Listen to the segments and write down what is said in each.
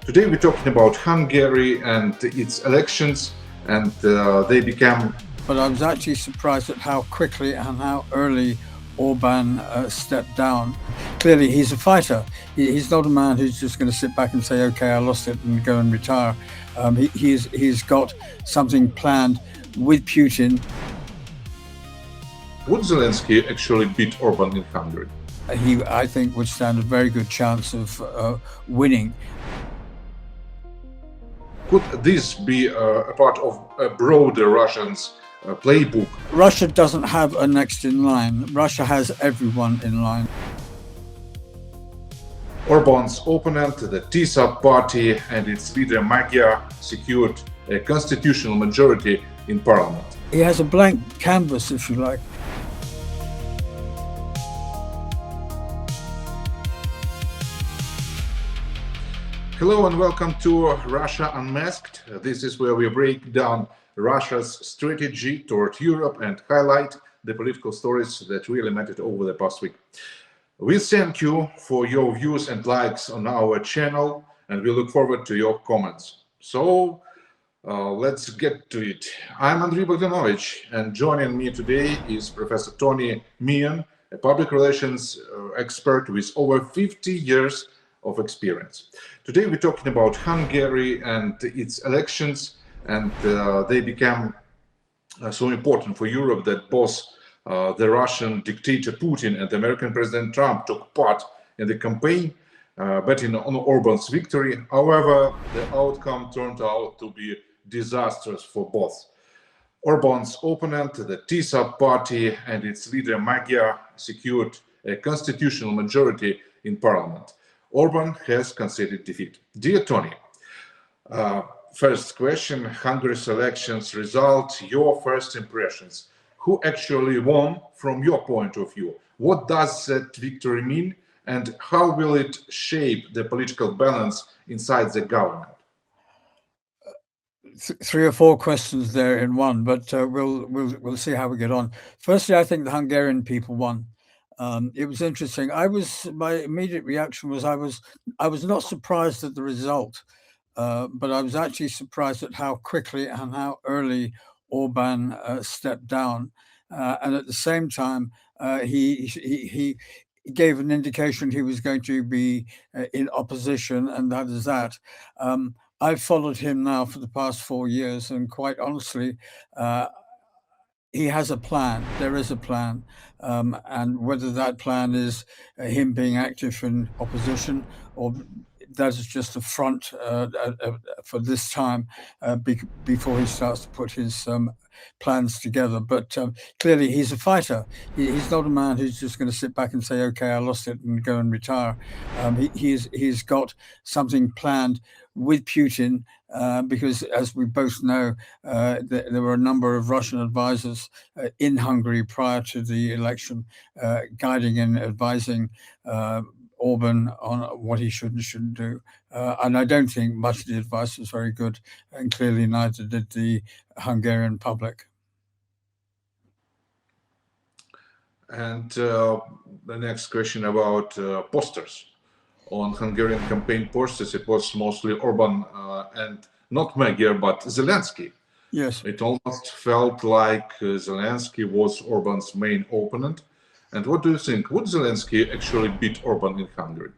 Today we're talking about Hungary and its elections, and they became. But I was actually surprised at how quickly and how early Orban stepped down. Clearly, he's a fighter. He's not a man who's just going to sit back and say, "Okay, I lost it," and go and retire. He's got something planned with Putin. Would Zelensky actually beat Orban in Hungary? He, I think, would stand a very good chance of winning. Could this be a part of a broader Russians playbook? Russia doesn't have a next in line. Russia has everyone in line. Orban's opponent, the TISA party, and its leader Magyar secured a constitutional majority in parliament. He has a blank canvas, if you like. Hello and welcome to Russia Unmasked. This is where we break down Russia's strategy toward Europe and highlight the political stories that really mattered over the past week. We thank you for your views and likes on our channel, and we look forward to your comments. So let's get to it. I'm Andriy Bogdanovych, and joining me today is Professor Tony Meehan, a public relations expert with over 50 years of experience. Today we're talking about Hungary and its elections, and they became so important for Europe that both the Russian dictator Putin and American President Trump took part in the campaign, betting on Orban's victory. However, the outcome turned out to be disastrous for both. Orban's opponent, the TISA party, and its leader Magyar secured a constitutional majority in parliament. Orban has conceded defeat. Dear Tony, first question, Hungary's elections result, your first impressions. Who actually won from your point of view? What does that victory mean, and how will it shape the political balance inside the government? Three or four questions there in one, but we'll see how we get on. Firstly, I think the Hungarian people won. It was interesting. My immediate reaction was I was not surprised at the result, but I was actually surprised at how quickly and how early Orban stepped down, and at the same time he gave an indication he was going to be in opposition, and that is that. I've followed him now for the past 4 years, and quite honestly, he has a plan. There is a plan, and whether that plan is him being active in opposition or that is just a front for this time before he starts to put his plans together. But clearly, he's a fighter. He's not a man who's just going to sit back and say, "Okay, I lost it," and go and retire. He's got something planned with Putin, because, as we both know, there were a number of Russian advisors in Hungary prior to the election, guiding and advising Orban on what he should and shouldn't do. And I don't think much of the advice was very good, and clearly neither did the Hungarian public. And the next question about posters. On Hungarian campaign posters, it was mostly Orban and not Magyar, but Zelensky. Yes. It almost felt like Zelensky was Orban's main opponent. And what do you think? Would Zelensky actually beat Orban in Hungary?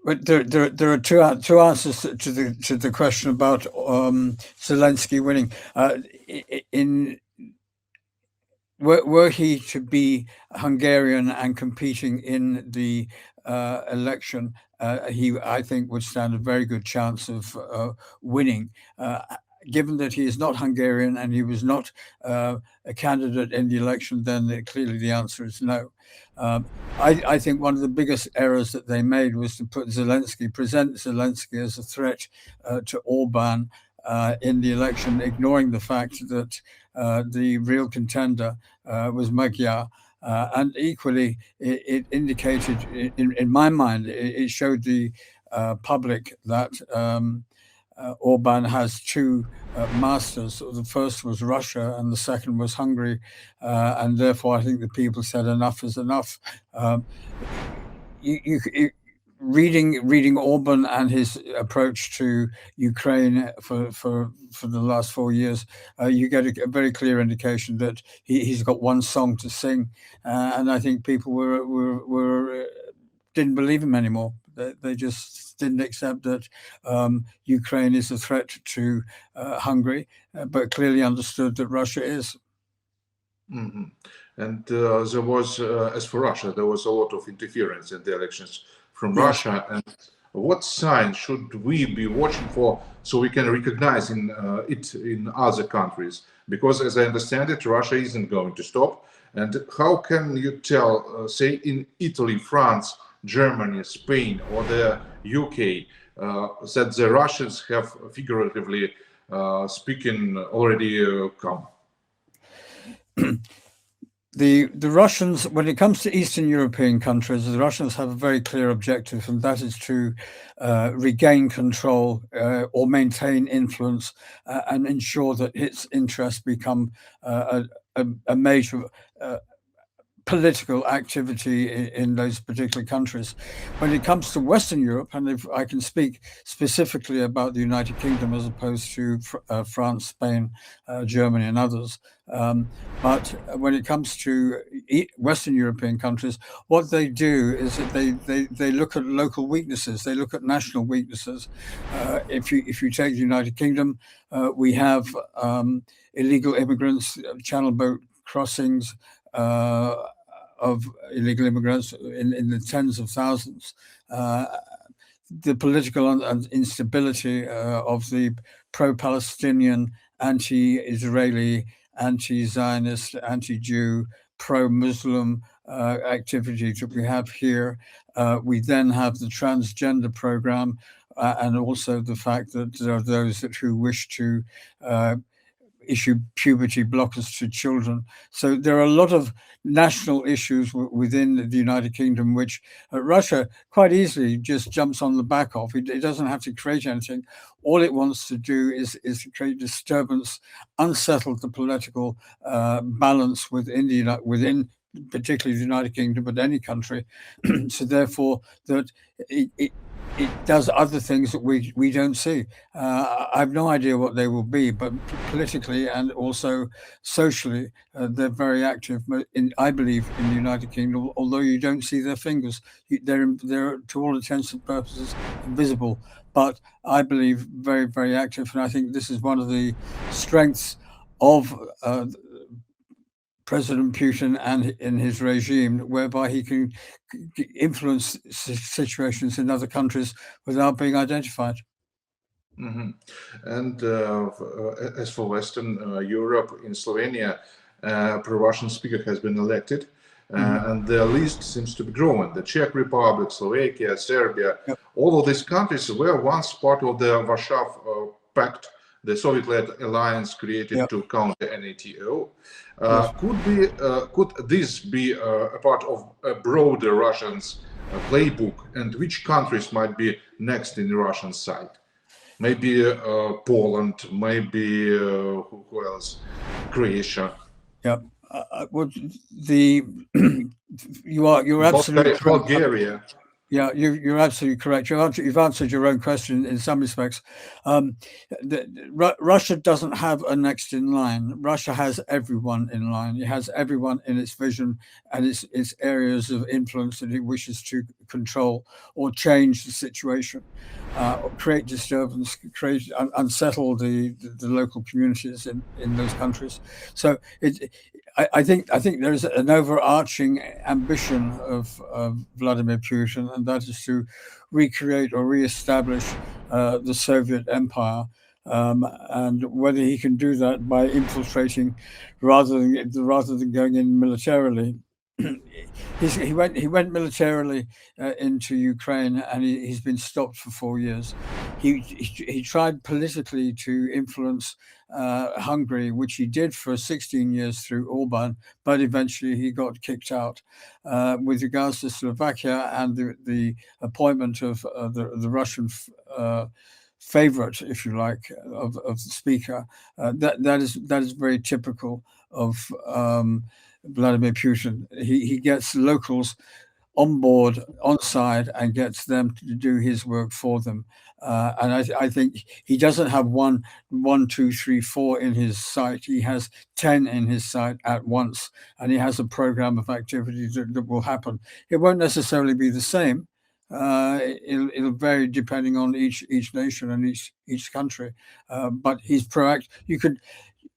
But there are two answers to the question about Zelensky winning. Were he to be Hungarian and competing in the election, he, I think, would stand a very good chance of winning. Given that he is not Hungarian and he was not a candidate in the election, then clearly the answer is no. I think one of the biggest errors that they made was to present Zelensky as a threat to Orban in the election, ignoring the fact that the real contender was Magyar. And equally, it indicated, in my mind, it showed the public that Orban has two masters. The first was Russia and the second was Hungary. And therefore, I think the people said enough is enough. reading Orban and his approach to Ukraine for the last 4 years, you get a very clear indication that he's got one song to sing, and I think people were didn't believe him anymore. They just didn't accept that Ukraine is a threat to Hungary, but clearly understood that Russia is. Mm-hmm. And there was, as for Russia, there was a lot of interference in the elections from Russia. And what signs should we be watching for so we can recognize it in other countries? Because as I understand it, Russia isn't going to stop. And how can you tell, say, in Italy, France, Germany, Spain, or the UK, that the Russians have, figuratively speaking, already come? The Russians, when it comes to Eastern European countries, the Russians have a very clear objective, and that is to regain control or maintain influence and ensure that its interests become a major political activity in those particular countries. When it comes to Western Europe, and if I can speak specifically about the United Kingdom as opposed to France, Spain, Germany, and others, but when it comes to Western European countries, what they do is that they look at local weaknesses. They look at national weaknesses. If you take the United Kingdom, we have illegal immigrants, channel boat crossings of illegal immigrants in the tens of thousands. The political instability of the pro-Palestinian, anti-Israeli, anti-Zionist, anti-Jew, pro-Muslim activity that we have here. We then have the transgender program, and also the fact that there are those who wish to issue puberty blockers to children. So there are a lot of national issues within the United Kingdom, which Russia quite easily just jumps on the back of. It doesn't have to create anything. All it wants to do is to create disturbance, unsettle the political balance within particularly the United Kingdom, but any country. So therefore, that it does other things that we don't see. I have no idea what they will be, but politically and also socially, they're very active. I believe in the United Kingdom, although you don't see their fingers, they're to all intents and purposes invisible. But I believe very, very active, and I think this is one of the strengths of President Putin and in his regime, whereby he can influence situations in other countries without being identified. Mm-hmm. And as for Western Europe, in Slovenia, a pro-Russian speaker has been elected, and the list seems to be growing. The Czech Republic, Slovakia, Serbia, all of these countries were once part of the Warsaw Pact, the Soviet-led alliance created to counter NATO. Could this be a part of a broader Russian playbook, and which countries might be next in the Russian side? Maybe Poland, maybe who else? Croatia. Yeah. Well, you're absolutely correct. Bulgaria. Yeah, you're absolutely correct. You've answered your own question in some respects. Russia doesn't have a next in line. Russia has everyone in line. It has everyone in its vision and its areas of influence that it wishes to control or change the situation, or create disturbance, unsettle the local communities in those countries. So I think there's an overarching ambition of Vladimir Putin, and that is to recreate or reestablish the Soviet Empire, and whether he can do that by infiltrating rather than going in militarily. He went militarily into Ukraine, and he's been stopped for 4 years. He tried politically to influence Hungary, which he did for 16 years through Orban, but eventually he got kicked out. With regards to Slovakia and the appointment of the Russian favorite, if you like, of the speaker, that is very typical of Vladimir Putin. He gets locals on board, on side, and gets them to do his work for them. And I think he doesn't have one, two, three, four in his sight. He has 10 in his sight at once, and he has a program of activities that will happen. It won't necessarily be the same. It'll vary depending on each nation and each country. But he's proactive.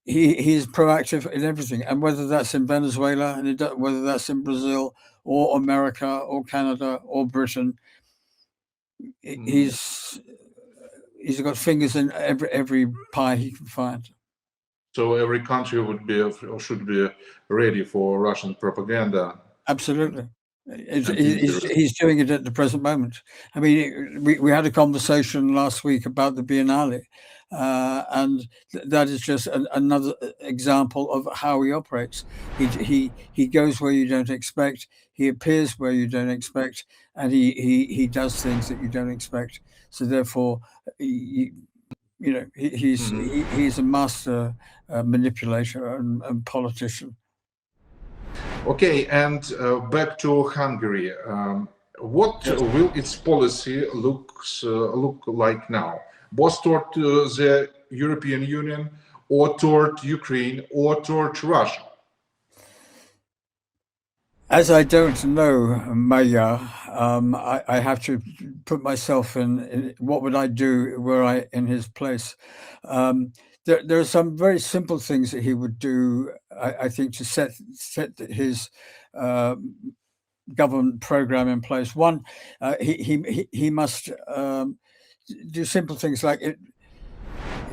He's proactive in everything, and whether that's in Venezuela, and whether that's in Brazil or America or Canada or Britain, he's got fingers in every pie he can find. So every country would be or should be ready for Russian propaganda. Absolutely. He's doing it at the present moment. I mean, we had a conversation last week about the Biennale, and that is just another example of how he operates. He goes where you don't expect. He appears where you don't expect, and he does things that you don't expect. So therefore, he's a master manipulator and politician. Okay, and back to Hungary. What will its policy look like now, both toward the European Union, or toward Ukraine, or toward Russia? As I don't know Magyar, I have to put myself in what would I do were I in his place. There are some very simple things that he would do, I think, to set his government program in place. One, he must do simple things like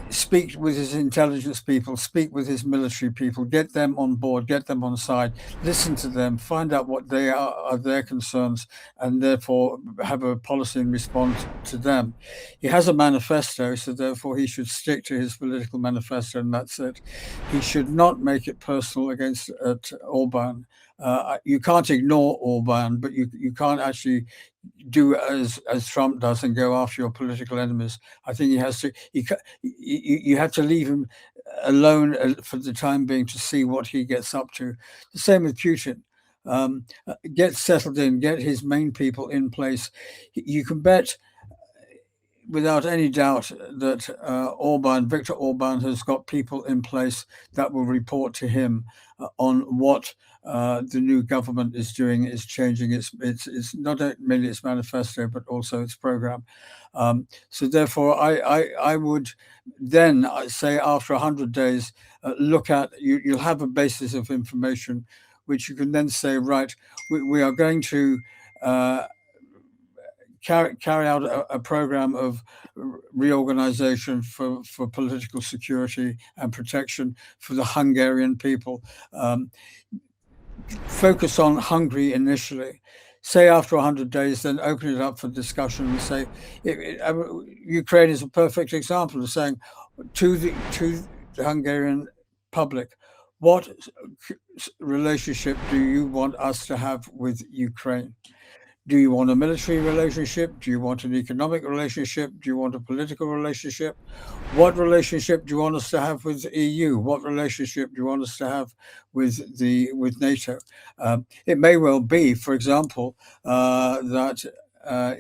speak with his intelligence people, speak with his military people, get them on board, get them on side, listen to them, find out what they are their concerns, and therefore have a policy in response to them. He has a manifesto, so therefore he should stick to his political manifesto, and that's it. He should not make it personal against Orban. You can't ignore Orban, but you can't actually do as Trump does and go after your political enemies. I think he has to. You have to leave him alone for the time being to see what he gets up to. The same with Putin. Get settled in, get his main people in place. You can bet without any doubt that Viktor Orbán has got people in place that will report to him on what the new government is doing, is changing its not merely its manifesto, but also its program. So therefore, I would then say after 100 days, look at, you'll have a basis of information, which you can then say, right, we are going to carry out a program of reorganization for political security and protection for the Hungarian people. Focus on Hungary initially. Say after 100 days, then open it up for discussion and say, Ukraine is a perfect example of saying to the Hungarian public, what relationship do you want us to have with Ukraine? Do you want a military relationship? Do you want an economic relationship? Do you want a political relationship? What relationship do you want us to have with the EU? What relationship do you want us to have with NATO? It may well be, for example, that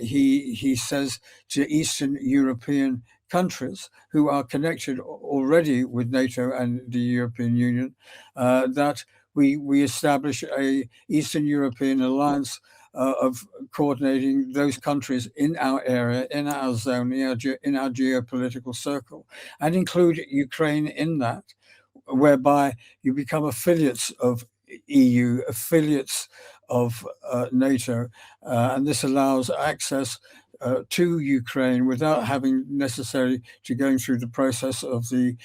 he says to Eastern European countries who are connected already with NATO and the European Union, that we establish a Eastern European alliance of coordinating those countries in our area, in our zone, in our geopolitical circle, and include Ukraine in that, whereby you become affiliates of EU, affiliates of NATO, and this allows access to Ukraine without having necessarily to going through the process of the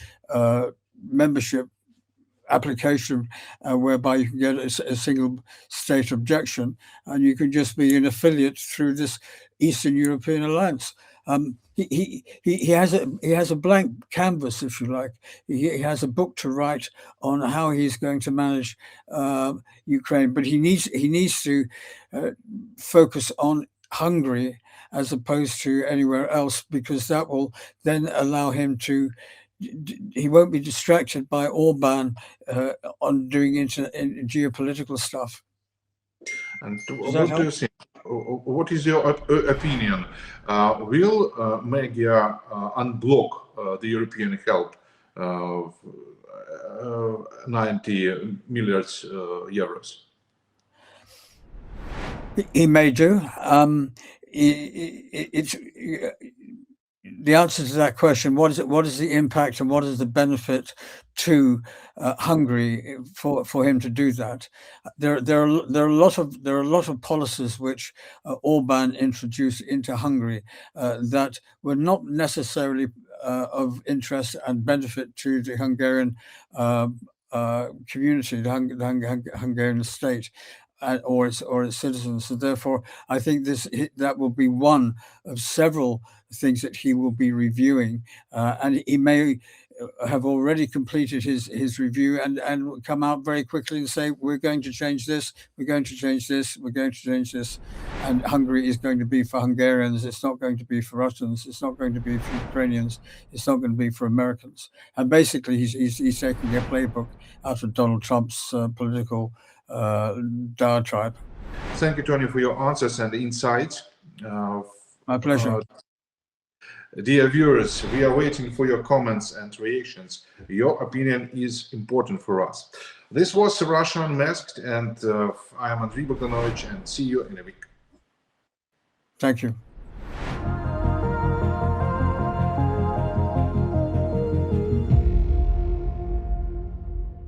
membership application, whereby you can get a single state objection, and you can just be an affiliate through this Eastern European alliance. He has a blank canvas, if you like. He has a book to write on how he's going to manage Ukraine, but he needs to focus on Hungary as opposed to anywhere else, because that will then allow him to. He won't be distracted by Orban on doing geopolitical stuff. And what do you think? What is your opinion? Will Magyar unblock the European help, 90 million euros? He may do. It's the answer to that question. What is the impact and what is the benefit to Hungary for him to do that? There are a lot of policies which Orban introduced into Hungary that were not necessarily of interest and benefit to the Hungarian community, the Hungarian state. Or its citizens. So therefore, I think that will be one of several things that he will be reviewing, and he may have already completed his review and come out very quickly and say, we're going to change this, we're going to change this, we're going to change this, and Hungary is going to be for Hungarians. It's not going to be for Russians. It's not going to be for Ukrainians. It's not going to be for Americans. And basically, he's taking a playbook out of Donald Trump's political diatribe. Thank you, Tony, for your answers and insights. My pleasure. Dear viewers, we are waiting for your comments and reactions. Your opinion is important for us. This was Russia Unmasked, and I am Andriy Bogdanovych, and see you in a week. Thank you.